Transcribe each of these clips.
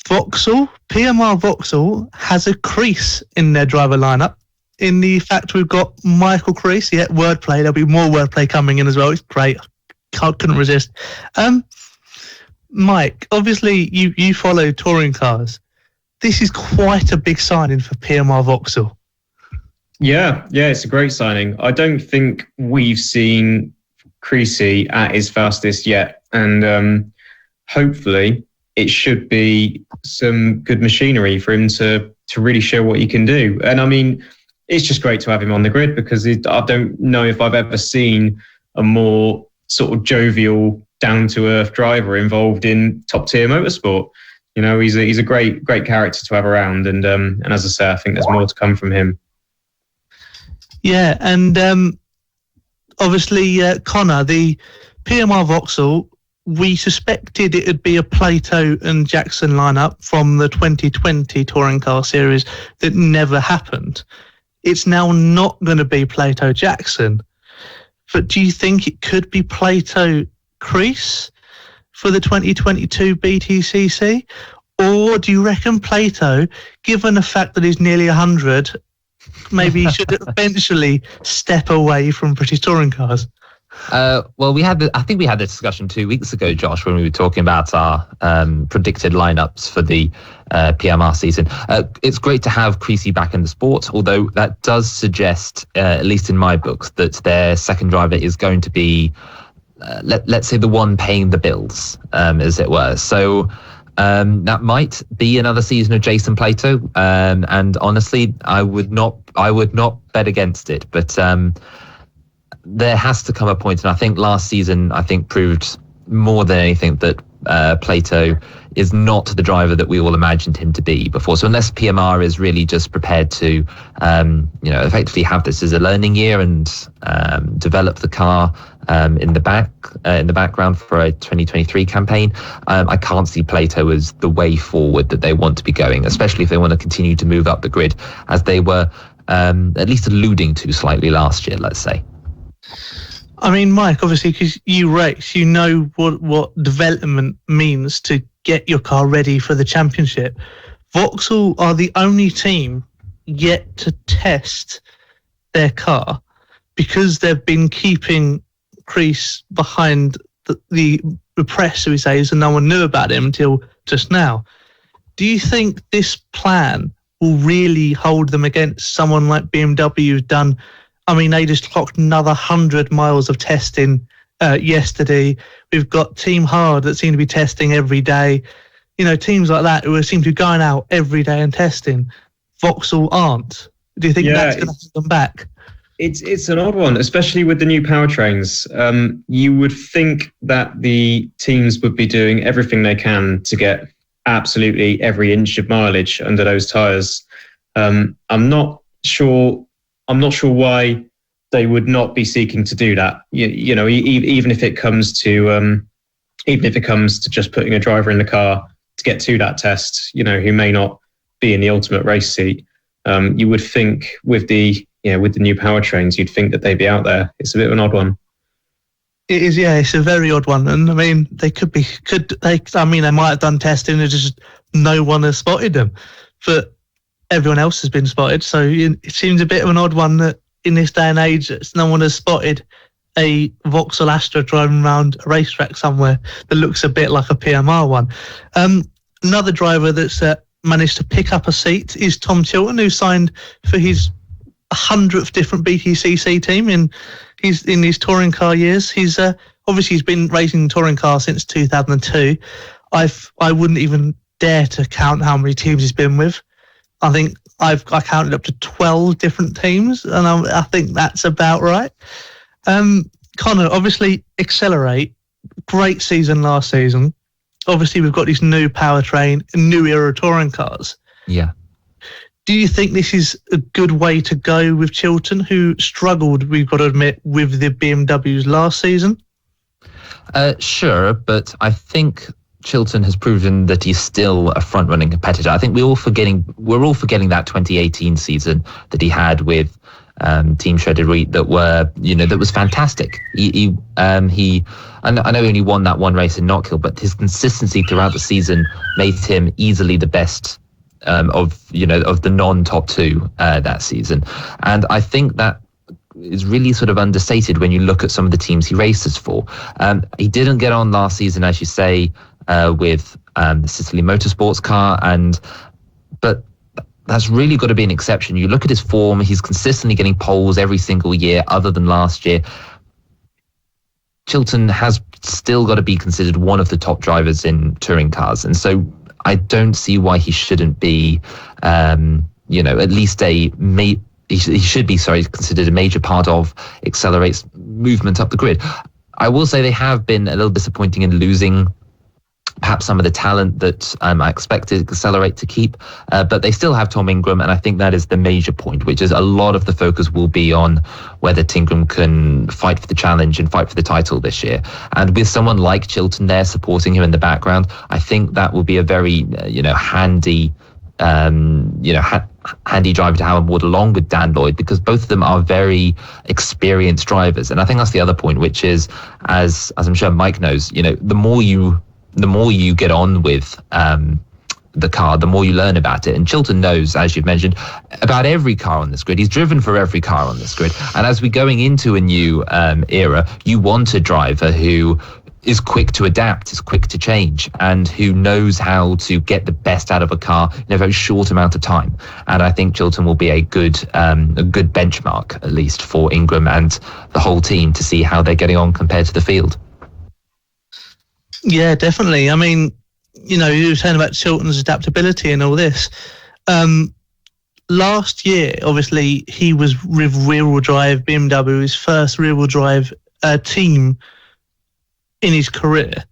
Vauxhall, PMR Vauxhall has a Crees in their driver lineup. In the fact we've got Michael Crees, wordplay. There'll be more wordplay coming in as well. It's great. Couldn't resist. Mike, obviously you follow touring cars. This is quite a big signing for PMR Vauxhall. Yeah, it's a great signing. I don't think we've seen Creasy at his fastest yet, and hopefully it should be some good machinery for him to really show what he can do. And I mean, it's just great to have him on the grid, because I don't know if I've ever seen a more sort of jovial, down-to-earth driver involved in top-tier motorsport. You know, he's a great character to have around, and as I say, I think there's more to come from him. Yeah, and obviously, Connor, the PMR Vauxhall, we suspected it would be a Plato and Jackson lineup from the 2020 Touring Car Series that never happened. It's now not going to be Plato Jackson. But do you think it could be Plato Crees for the 2022 BTCC? Or do you reckon Plato, given the fact that he's nearly 100, maybe he should eventually step away from British touring cars? Well, I think we had this discussion 2 weeks ago, Josh, when we were talking about our predicted lineups for the PMR season. It's great to have Creasy back in the sport, although that does suggest, at least in my books, that their second driver is going to be, let's say, the one paying the bills, as it were. So that might be another season of Jason Plato, and honestly, I would not bet against it, but there has to come a point, and I think last season proved more than anything that Plato is not the driver that we all imagined him to be before. So unless PMR is really just prepared to effectively have this as a learning year and develop the car in the background for a 2023 campaign, I can't see Plato as the way forward that they want to be going, especially if they want to continue to move up the grid, as they were at least alluding to slightly last year, let's say. I mean, Mike, obviously, because you race, you know what development means to get your car ready for the championship. Vauxhall are the only team yet to test their car, because they've been keeping Crees behind the press, so we say, so no one knew about him until just now. Do you think this plan will really hold them against someone like BMW who's done? I mean, they just clocked another 100 miles of testing yesterday. We've got Team Hard that seem to be testing every day. You know, teams like that who seem to be going out every day and testing. Vauxhall aren't. Do you think that's going to hold them back? It's an odd one, especially with the new powertrains. You would think that the teams would be doing everything they can to get absolutely every inch of mileage under those tyres. I'm not sure why they would not be seeking to do that. You know, even if it comes to just putting a driver in the car to get to that test, you know, who may not be in the ultimate race seat. You would think with the new powertrains, you'd think that they'd be out there. It's a bit of an odd one. It is, yeah. It's a very odd one, and I mean, they might have done testing and just no one has spotted them, but everyone else has been spotted. So it seems a bit of an odd one that in this day and age, no one has spotted a Vauxhall Astra driving around a racetrack somewhere that looks a bit like a PMR one. Another driver that's managed to pick up a seat is Tom Chilton, who signed for his 100th different BTCC team in his touring car years. He's obviously he's been racing touring cars since 2002. I wouldn't even dare to count how many teams he's been with. I think I counted up to 12 different teams, and I think that's about right. Connor, obviously, Accelerate, great season last season. Obviously, we've got this new powertrain, new era touring cars. Yeah. Do you think this is a good way to go with Chilton, who struggled, we've got to admit, with the BMWs last season? Sure, but I think Chilton has proven that he's still a front-running competitor. I think we're all forgetting that 2018 season that he had with Team Shredded Wheat that was fantastic. I know he only won that one race in Knockhill, but his consistency throughout the season made him easily the best of the non-top two that season. And I think that is really sort of understated when you look at some of the teams he races for. He didn't get on last season, as you say, with the Ciceley Motorsports car, but that's really got to be an exception. You look at his form; he's consistently getting poles every single year, other than last year. Chilton has still got to be considered one of the top drivers in touring cars, and so I don't see why he shouldn't be, at least he should be, considered a major part of Accelerate's movement up the grid. I will say they have been a little disappointing in losing perhaps some of the talent that I expected Accelerate to keep, but they still have Tom Ingram, and I think that is the major point, which is a lot of the focus will be on whether Tingram can fight for the challenge and fight for the title this year. And with someone like Chilton there supporting him in the background, I think that will be a very handy handy driver to have on board, along with Dan Lloyd, because both of them are very experienced drivers. And I think that's the other point, which is, as I'm sure Mike knows, the more you get on with the car, the more you learn about it. And Chilton knows, as you've mentioned, about every car on this grid. He's driven for every car on this grid. And as we're going into a new era, you want a driver who is quick to adapt, is quick to change, and who knows how to get the best out of a car in a very short amount of time. And I think Chilton will be a good benchmark, at least, for Ingram and the whole team to see how they're getting on compared to the field. Yeah, definitely. I mean, you were saying about Chilton's adaptability and all this. Last year, obviously, he was with rear-wheel drive BMW, his first rear-wheel drive team in his career.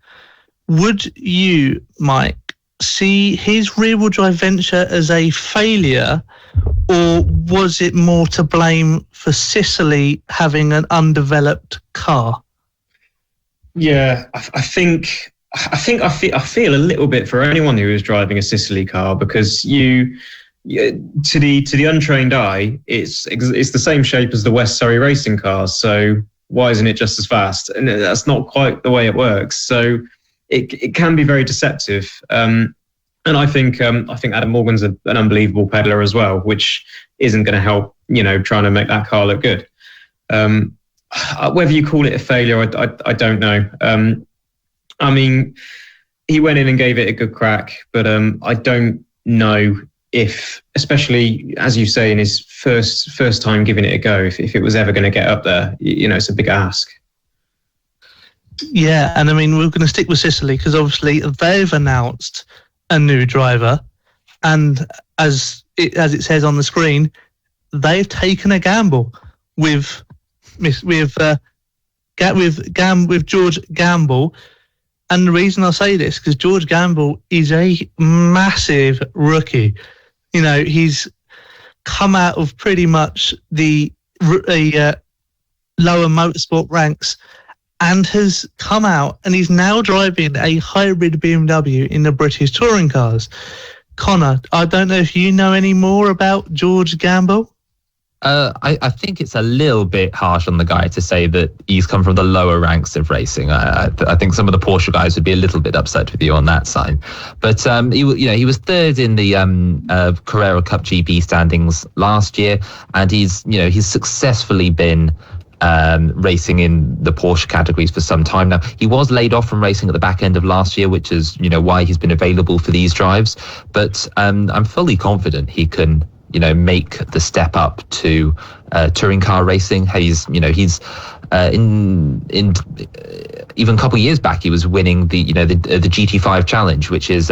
Would you, Mike, see his rear-wheel drive venture as a failure, or was it more to blame for Ciceley having an undeveloped car? Yeah, I feel a little bit for anyone who is driving a Ciceley car, because to the untrained eye, it's the same shape as the West Surrey racing cars. So why isn't it just as fast? And that's not quite the way it works. So it can be very deceptive. And I think Adam Morgan's an unbelievable peddler as well, which isn't going to help, trying to make that car look good. Whether you call it a failure, I don't know. I mean, he went in and gave it a good crack, but I don't know if, especially as you say, in his first time giving it a go, if it was ever going to get up there. It's a big ask. Yeah, and I mean, we're going to stick with Ciceley because obviously they've announced a new driver, and as it says on the screen, they've taken a gamble with George Gamble. And the reason I say this, because George Gamble is a massive rookie. He's come out of pretty much the lower motorsport ranks and has come out, and he's now driving a hybrid BMW in the British touring cars. Connor, I don't know if you know any more about George Gamble. I think it's a little bit harsh on the guy to say that he's come from the lower ranks of racing. I think some of the Porsche guys would be a little bit upset with you on that side. But he was third in the Carrera Cup GP standings last year, and he's successfully been racing in the Porsche categories for some time now. He was laid off from racing at the back end of last year, which is why he's been available for these drives. But I'm fully confident he can make the step up to touring car racing. He's in even a couple of years back, he was winning the GT5 Challenge, which is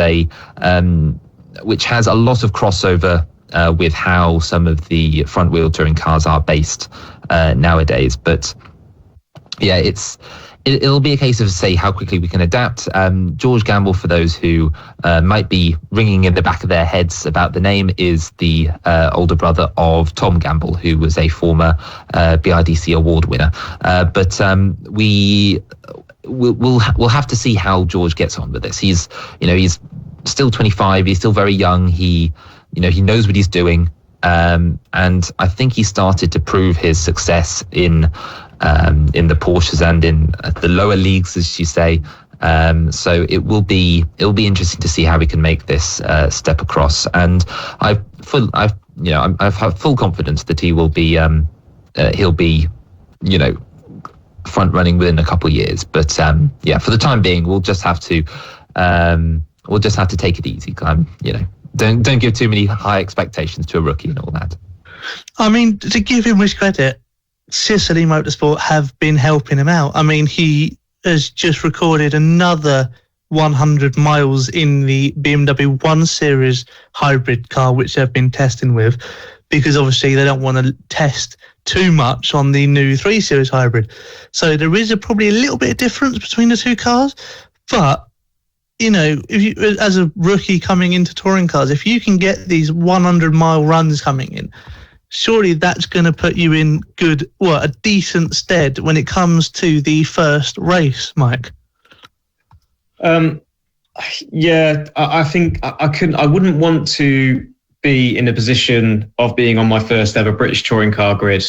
which has a lot of crossover with how some of the front wheel touring cars are based nowadays. But yeah, it'll be a case of, say, how quickly we can adapt. George Gamble, for those who might be ringing in the back of their heads about the name, is the older brother of Tom Gamble, who was a former BRDC award winner. But we'll have to see how George gets on with this. He's still 25. He's still very young. He knows what he's doing. and I think he started to prove his success in the Porsches and in the lower leagues, as you say. So it will be interesting to see how we can make this step across. And I have full confidence that he will be he'll be, front running within a couple of years. But for the time being, we'll just have to take it easy. Don't give too many high expectations to a rookie and all that. I mean, to give him his credit, Ciceley Motorsport have been helping him out. I mean, he has just recorded another 100 miles in the BMW 1 Series hybrid car, which they've been testing with, because obviously they don't want to test too much on the new 3 Series hybrid. So there is probably a little bit of difference between the two cars. But, if you, as a rookie coming into touring cars, if you can get these 100-mile runs coming in, surely that's going to put you in a decent stead when it comes to the first race, Mike. I think I wouldn't want to be in a position of being on my first ever British touring car grid,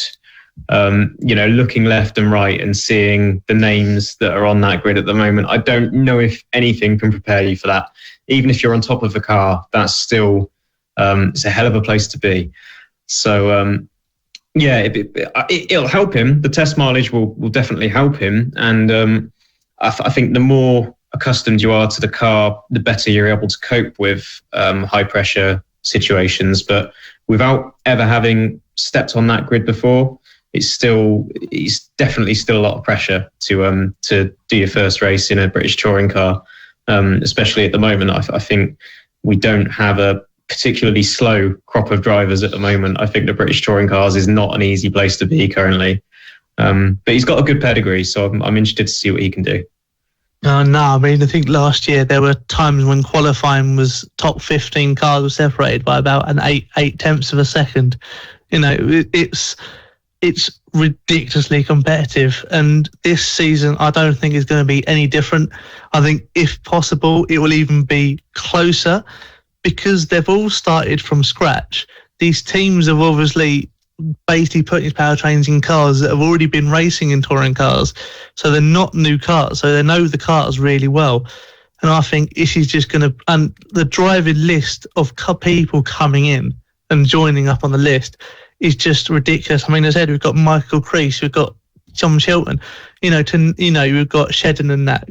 looking left and right and seeing the names that are on that grid at the moment. I don't know if anything can prepare you for that. Even if you're on top of the car, that's still, it's a hell of a place to be. So, it'll help him. The test mileage will definitely help him. And I think the more accustomed you are to the car, the better you're able to cope with high pressure situations. But without ever having stepped on that grid before, it's definitely still a lot of pressure to do your first race in a British touring car, especially at the moment. I think we don't have a particularly slow crop of drivers at the moment. I think the British touring cars is not an easy place to be currently. But he's got a good pedigree, so I'm interested to see what he can do. No, I mean, I think last year there were times when qualifying was top 15 cars were separated by about an 8/10 of a second. It's ridiculously competitive, and this season I don't think is going to be any different. I think if possible it will even be closer, because they've all started from scratch. These teams have obviously basically put these powertrains in cars that have already been racing in touring cars, so they're not new cars, so they know the cars really well. And I think this is just going to, and the driving list of people coming in and joining up on the list is just ridiculous. I mean, as I said, we've got Michael Crees, we've got John Chilton, we've got Shedden and that,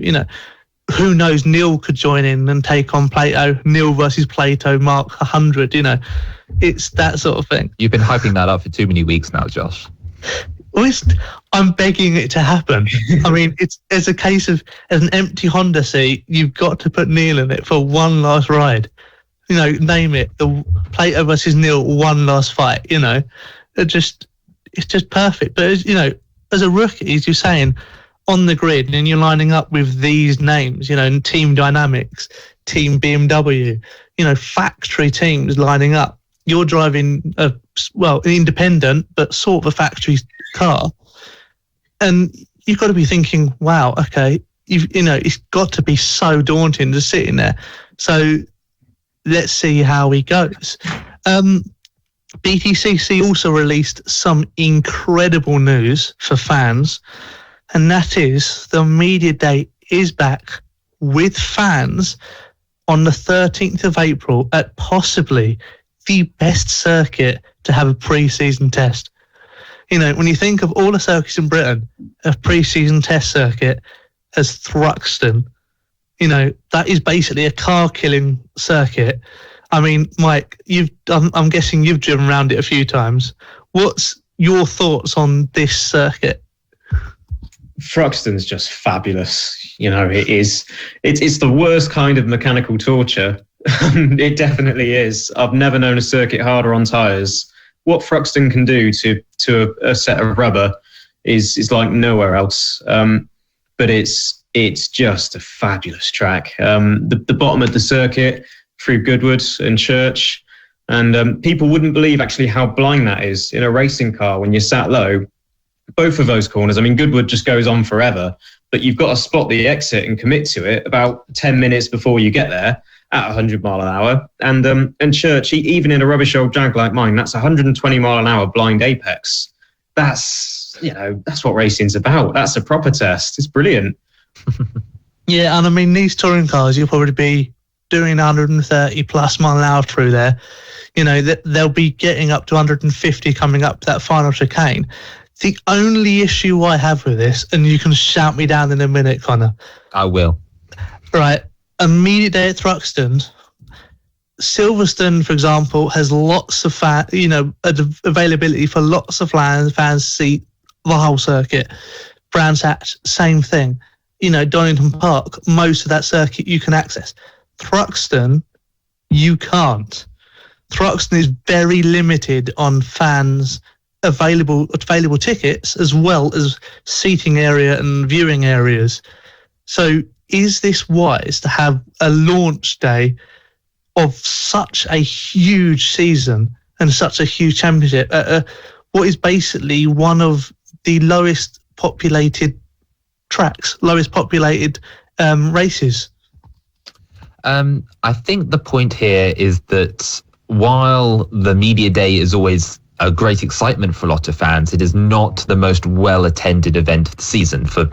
who knows, Neil could join in and take on Plato, Neil versus Plato, Mark 100, it's that sort of thing. You've been hyping that up for too many weeks now, Josh. Well, I'm begging it to happen. I mean, it's a case of, as an empty Honda seat, you've got to put Neil in it for one last ride. Name it, the Plato versus Neil, one last fight, it's just perfect. But, as a rookie, as you're saying, on the grid and you're lining up with these names, and Team Dynamics, Team BMW, factory teams lining up. You're driving an independent, but sort of a factory car. And you've got to be thinking, wow, okay, it's got to be so daunting to sit in there. So let's see how he goes. BTCC also released some incredible news for fans, and that is the media day is back with fans on the 13th of April at possibly the best circuit to have a pre-season test. When you think of all the circuits in Britain, a pre-season test circuit as Thruxton, that is basically a car-killing circuit. I mean, Mike, I'm guessing you've driven around it a few times. What's your thoughts on this circuit? Thruxton's just fabulous. It is. It's the worst kind of mechanical torture. It definitely is. I've never known a circuit harder on tyres. What Thruxton can do to a set of rubber is like nowhere else. But it's just a fabulous track. The bottom of the circuit through Goodwood and Church, and people wouldn't believe actually how blind that is in a racing car when you're sat low. Both of those corners, I mean, Goodwood just goes on forever, but you've got to spot the exit and commit to it about 10 minutes before you get there. at 100 mile an hour. And Church, even in a rubbish old Jag like mine, that's 120 mile an hour blind apex. That's what racing's about. That's a proper test. It's brilliant. Yeah, and I mean, these touring cars, you'll probably be doing 130 plus mile an hour through there. You know, they'll be getting up to 150 coming up to that final chicane. The only issue I have with this, and you can shout me down in a minute, Connor. I will. Right. Immediate day at Thruxton. Silverstone, for example, has lots of availability for lots of fans to see the whole circuit. Brands Hatch, same thing. You know, Donington Park, most of that circuit you can access. Thruxton, you can't. Thruxton is very limited on fans available tickets, as well as seating area and viewing areas. So is this wise to have a launch day of such a huge season and such a huge championship at what is basically one of the lowest populated tracks, lowest populated races? I think the point here is that while the media day is always a great excitement for a lot of fans, it is not the most well-attended event of the season for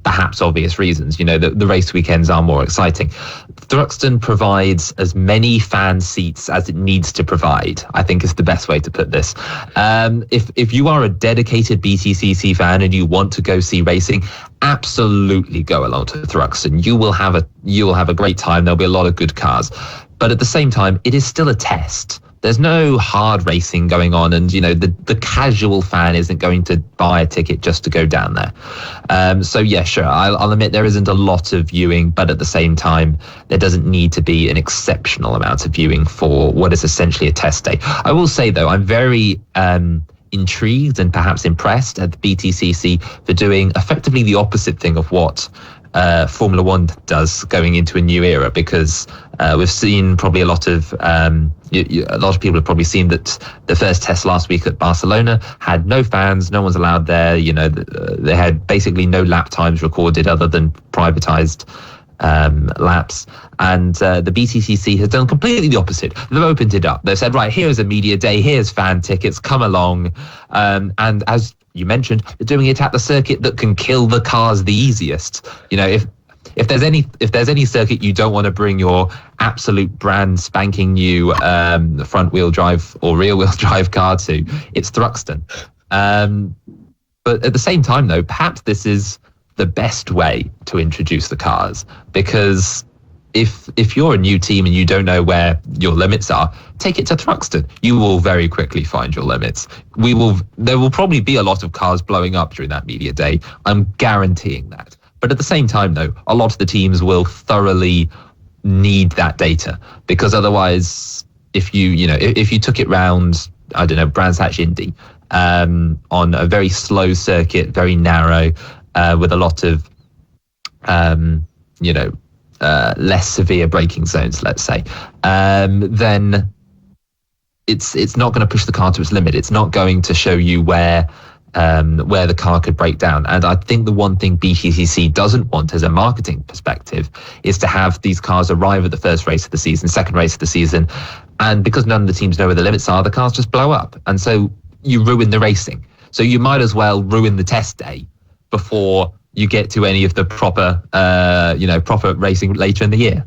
perhaps obvious reasons. You know, the race weekends are more exciting. Thruxton provides as many fan seats as it needs to provide, I think is the best way to put this. If you are a dedicated BTCC fan and you want to go see racing, absolutely go along to Thruxton. You will have a great time. There'll be a lot of good cars. But at the same time, it is still a test. There's no hard racing going on, and you know the casual fan isn't going to buy a ticket just to go down there. So yeah, sure, I'll admit there isn't a lot of viewing, but at the same time, there doesn't need to be an exceptional amount of viewing for what is essentially a test day. I will say though, I'm very intrigued and perhaps impressed at the BTCC for doing effectively the opposite thing of what Formula One does going into a new era, because we've seen probably a lot of people have probably seen that the first test last week at Barcelona had no fans, no one's allowed there. You know, they had basically no lap times recorded other than privatized laps, and the BTCC has done completely the opposite. They've opened it up. They've said, right, here's a media day, here's fan tickets, come along, and as you mentioned, they're doing it at the circuit that can kill the cars the easiest. You know, if there's any circuit you don't want to bring your absolute brand spanking new front wheel drive or rear wheel drive car to, it's Thruxton. But at the same time, though, perhaps this is the best way to introduce the cars, because if you're a new team and you don't know where your limits are, take it to Thruxton. You will very quickly find your limits. There will probably be a lot of cars blowing up during that media day. I'm guaranteeing that. But at the same time, though, a lot of the teams will thoroughly need that data, because otherwise, if you took it round, I don't know, Brands Hatch Indy, on a very slow circuit, very narrow, with a lot of, less severe braking zones, let's say, then it's not going to push the car to its limit. It's not going to show you where the car could break down. And I think the one thing BTCC doesn't want as a marketing perspective is to have these cars arrive at the first race of the season, second race of the season, and because none of the teams know where the limits are, the cars just blow up. And so you ruin the racing. So you might as well ruin the test day before you get to any of the proper racing later in the year.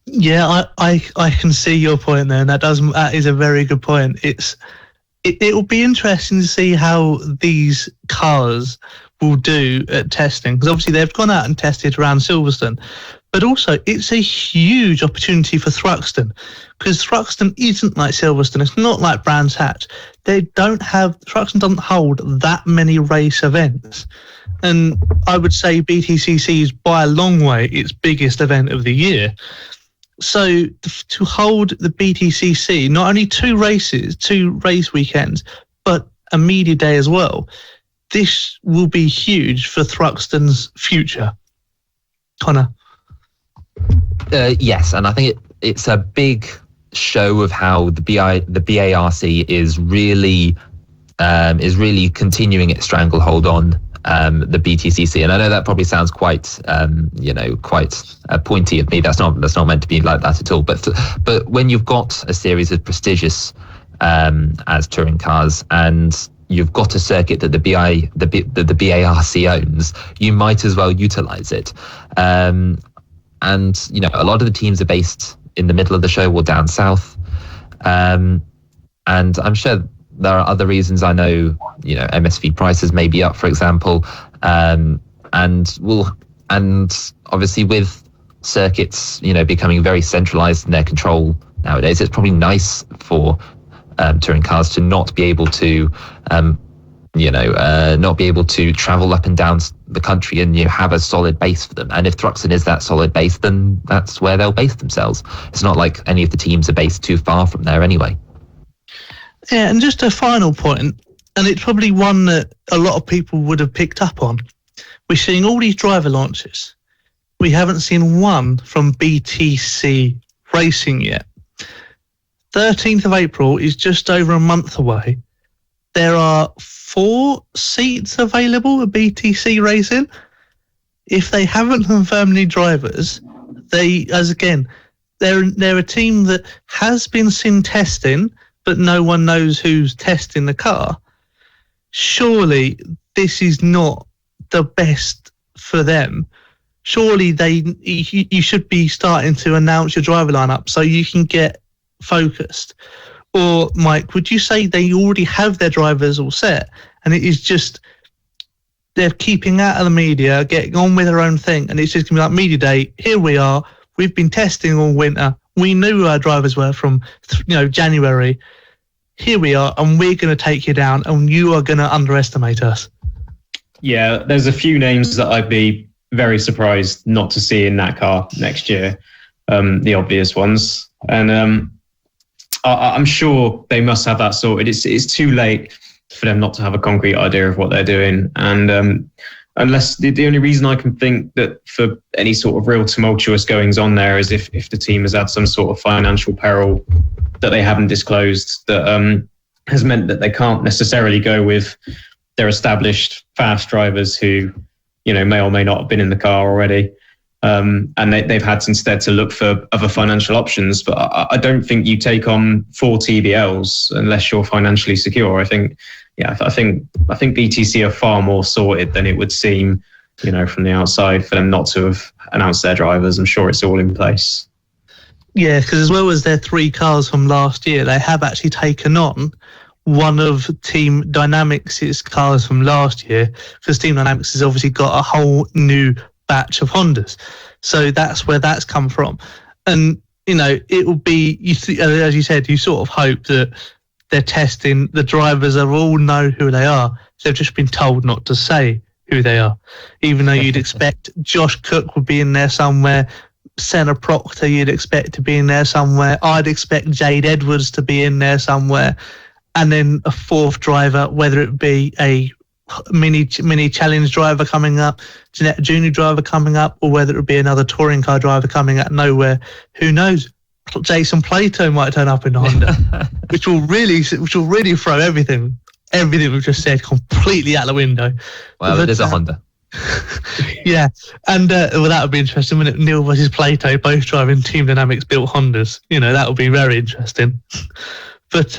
Yeah, I can see your point there, and that is a very good point. It will be interesting to see how these cars will do at testing, because obviously they've gone out and tested around Silverstone, but also it's a huge opportunity for Thruxton, because Thruxton isn't like Silverstone. It's not like Brands Hatch. Thruxton doesn't hold that many race events. And I would say BTCC is by a long way its biggest event of the year. So to hold the BTCC, not only two race weekends, but a media day as well, this will be huge for Thruxton's future. Connor? Yes, and I think it's a big show of how the BARC is really continuing its stranglehold on the BTCC. And I know that probably sounds quite, quite pointy of me. That's not meant to be like that at all. But when you've got a series of prestigious as touring cars, and you've got a circuit that the BARC owns, you might as well utilize it. And a lot of the teams are based in the middle of the show or down south, and I'm sure there are other reasons. I know, MSV prices may be up, for example, and obviously with circuits, becoming very centralized in their control nowadays, it's probably nice for touring cars to not be able to, not be able to travel up and down the country, and you have a solid base for them. And if Thruxton is that solid base, then that's where they'll base themselves. It's not like any of the teams are based too far from there anyway. Yeah, and just a final point, and it's probably one that a lot of people would have picked up on. We're seeing all these driver launches. We haven't seen one from BTC Racing yet. 13th of April is just over a month away. There are 4 seats available at BTC Racing. If they haven't confirmed any drivers, they're a team that has been seen testing, but no one knows who's testing the car. Surely this is not the best for them. Surely you should be starting to announce your driver lineup so you can get focused. Or Mike, would you say they already have their drivers all set, and it is just they're keeping out of the media, getting on with their own thing, and it's just gonna be like media day, here we are, we've been testing all winter, we knew who our drivers were from January, here we are, and we're going to take you down, and you are going to underestimate us? Yeah, there's a few names that I'd be very surprised not to see in that car next year, the obvious ones. And I'm sure they must have that sorted. It's too late for them not to have a concrete idea of what they're doing. And unless the only reason I can think that for any sort of real tumultuous goings on there is if the team has had some sort of financial peril that they haven't disclosed that has meant that they can't necessarily go with their established fast drivers who, may or may not have been in the car already. And they've had instead to look for other financial options. But I don't think you take on 4 TBLs unless you're financially secure. I think BTC are far more sorted than it would seem, from the outside, for them not to have announced their drivers. I'm sure it's all in place. Yeah, because as well as their 3 cars from last year, they have actually taken on one of Team Dynamics' cars from last year, because Team Dynamics has obviously got a whole new batch of Hondas. So that's where that's come from. And, it will be, as you said, you sort of hope that they're testing, the drivers all know who they are. They've just been told not to say who they are. Even though you'd expect Josh Cook would be in there somewhere, Senna Proctor you'd expect to be in there somewhere, I'd expect Jade Edwards to be in there somewhere, and then a 4th driver, whether it be a mini challenge driver coming up, Jeanette Junior driver coming up, or whether it would be another touring car driver coming out of nowhere. Who knows? Jason Plato might turn up in Honda, which will really throw everything we've just said completely out the window. Well, it is a Honda. Yeah, and that would be interesting, wouldn't it? Neil versus Plato, both driving Team Dynamics built Hondas. That would be very interesting. But